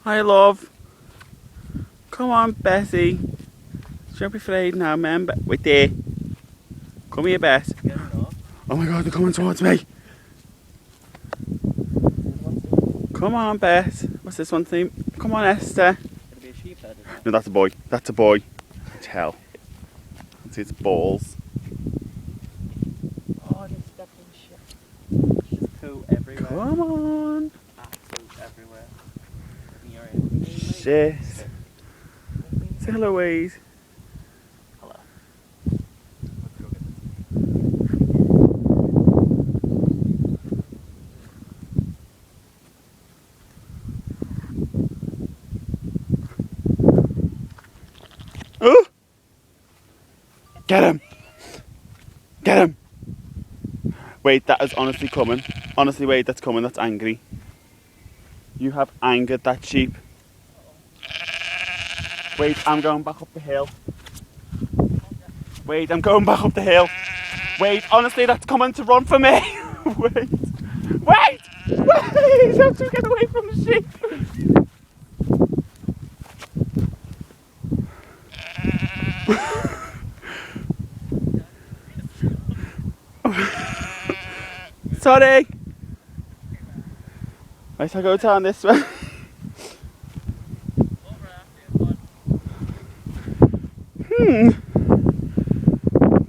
Hi, love. Come on, Bessie. Don't be afraid now, man. Wait there. Come here, Bess. Oh my God, they're coming towards me. Come on, Bess. What's this one theme? Come on, Esther. It'll be a sheep head, isn't it? No, that's a boy. That's a boy. Tell. See its balls. Oh, they stepped in shit. There's poo everywhere. Come on. Absolute everywhere. In your area. Shit. Say hello, Louise. Hello. Oh! Get him! Get him! Wait, that is honestly coming. Honestly, wait, that's coming. That's angry. You have angered that sheep. Wait, I'm going back up the hill. Wait, I'm going back up the hill. Wait, honestly, that's coming to run for me. Wait! Wait! Wait! Have to get away from the sheep. Sorry. Right, I'll go down this way. Hmm.